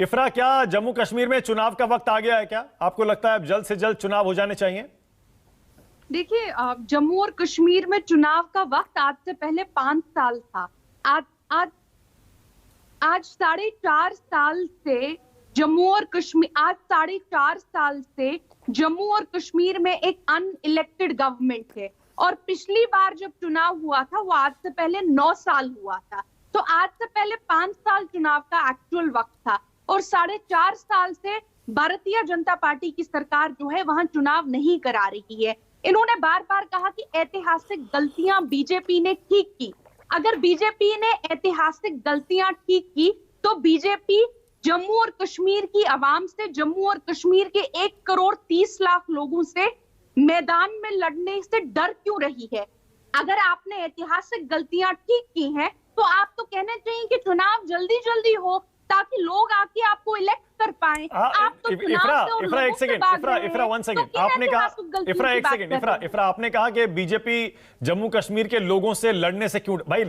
इफ्रा, क्या जम्मू कश्मीर में चुनाव का वक्त आ गया है? क्या आपको लगता है अब जल्द से जल्द चुनाव हो जाने चाहिए? देखिए, जम्मू और कश्मीर में चुनाव का वक्त आज से पहले 5 साल था। आज आज आज 4.5 साल से जम्मू और कश्मीर आज 4.5 साल से जम्मू और कश्मीर में एक अनइलेक्टेड गवर्नमेंट है। और पिछली बार जब चुनाव हुआ था वो आज से पहले 9 साल हुआ था। तो आज से पहले 5 साल चुनाव का एक्चुअल वक्त था और 4.5 साल से भारतीय जनता पार्टी की सरकार जो है वहां चुनाव नहीं करा रही है। इन्होंने बार बार कहा कि ऐतिहासिक गलतियां बीजेपी ने ठीक की। अगर बीजेपी ने ऐतिहासिक गलतियां ठीक की तो बीजेपी जम्मू और कश्मीर की आवाम से, जम्मू और कश्मीर के 1,30,00,000 लोगों से मैदान में लड़ने से डर क्यों रही है? अगर आपने ऐतिहासिक गलतियां ठीक की हैं तो आप तो कहना चाहिए कि चुनाव जल्दी जल्दी हो ताकि लोग आके आपको इलेक्ट कर पाए। आप तो इफ्रा एक सेकंड, इफ्रा 1 सेकंड। आपने कहा, इफ्रा एक सेकंड, इफ्रा आपने कहा कि बीजेपी जम्मू कश्मीर के लोगों से लड़ने से क्यों? भाई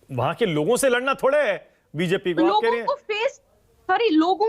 वहां के लोगों से लड़ना थोड़े है बीजेपी को। लोगों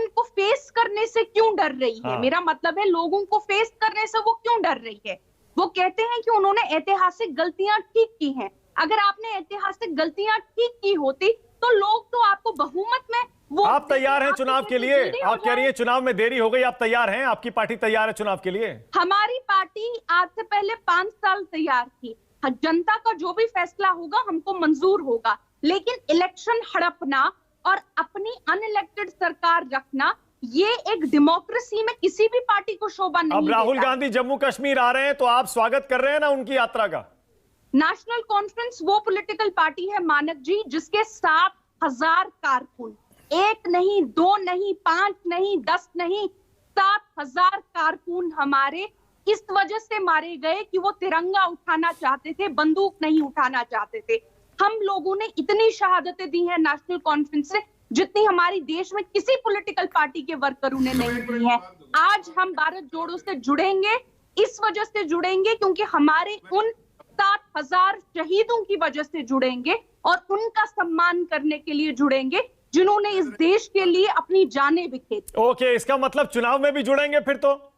को फेस करने से क्यों डर रही है? मेरा मतलब है लोगों को फेस करने से वो क्यों डर रही है? वो कहते हैं कि उन्होंने ऐतिहासिक गलतियां ठीक की हैं। अगर आपने ऐतिहासिक गलतियां ठीक की होती तो लोग तो आपको बहुमत में वो। आप तैयार हैं चुनाव के लिए? आप कह रही हैं चुनाव में देरी हो गई, आप तैयार हैं? आपकी पार्टी तैयार है चुनाव के लिए? हमारी पार्टी आज से पहले 5 साल तैयार थी। जनता का जो भी फैसला होगा हमको मंजूर होगा, लेकिन इलेक्शन हड़पना और अपनी अनइलेक्टेड सरकार रखना ये एक डेमोक्रेसी में किसी भी पार्टी को शोभा नहीं अब देता। राहुल गांधी जम्मू कश्मीर आ रहे हैं तो आप स्वागत कर रहे हैं ना उनकी यात्रा का? नेशनल कॉन्फ्रेंस वो पॉलिटिकल पार्टी है मानक जी जिसके 7,000 कारकुन, 1 नहीं, 2 नहीं, 5 नहीं, 10 नहीं, 7,000 कारकुन हमारे इस वजह से मारे गए कि वो तिरंगा उठाना चाहते थे, बंदूक नहीं उठाना चाहते थे। हम लोगों ने इतनी शहादतें दी हैं नेशनल कॉन्फ्रेंस से जितनी हमारी देश में किसी पॉलिटिकल पार्टी के वर्करों ने नहीं दी है। आज हम भारत जोड़ो से जुड़ेंगे, इस वजह से जुड़ेंगे क्योंकि हमारे उन 7,000 शहीदों की वजह से जुड़ेंगे और उनका सम्मान करने के लिए जुड़ेंगे जिन्होंने इस देश के लिए अपनी जानें बिखेरी। ओके, इसका मतलब चुनाव में भी जुड़ेंगे फिर तो?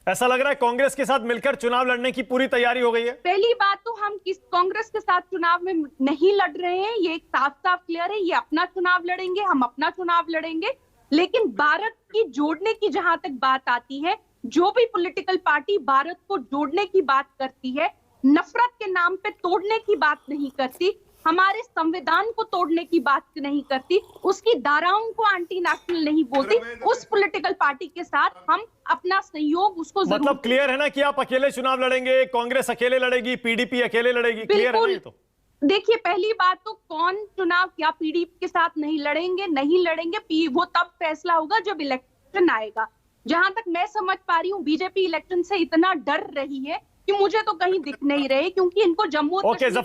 ऐसा लग रहा है कांग्रेस के साथ मिलकर चुनाव लड़ने की पूरी तैयारी हो गई है। पहली बात तो हम किस कांग्रेस के साथ चुनाव में नहीं लड़ रहे हैं, ये साफ साफ क्लियर है। ये अपना चुनाव लड़ेंगे, हम अपना चुनाव लड़ेंगे। लेकिन भारत की जोड़ने की जहां तक बात आती है, जो भी पॉलिटिकल पार्टी भारत को जोड़ने की बात करती है, नफरत के नाम पे तोड़ने की बात नहीं करती, हमारे संविधान को तोड़ने की बात नहीं करती, उसकी धाराओं को एंटी नेशनल नहीं बोलती, उस पॉलिटिकल पार्टी के साथ हम अपना सहयोग उसको जरूर। मतलब क्लियर है ना कि आप अकेले चुनाव लड़ेंगे, कांग्रेस अकेले लड़ेगी, पीडीपी अकेले लड़ेगी? क्लियर है ना? तो देखिए, पहली बात तो कौन चुनाव क्या पीडीपी के साथ नहीं लड़ेंगे, वो तब फैसला होगा जब इलेक्शन आएगा। जहां तक मैं समझ पा रही हूँ बीजेपी इलेक्शन से इतना डर रही है कि मुझे तो कहीं दिख नहीं रहे, क्योंकि इनको जम्मू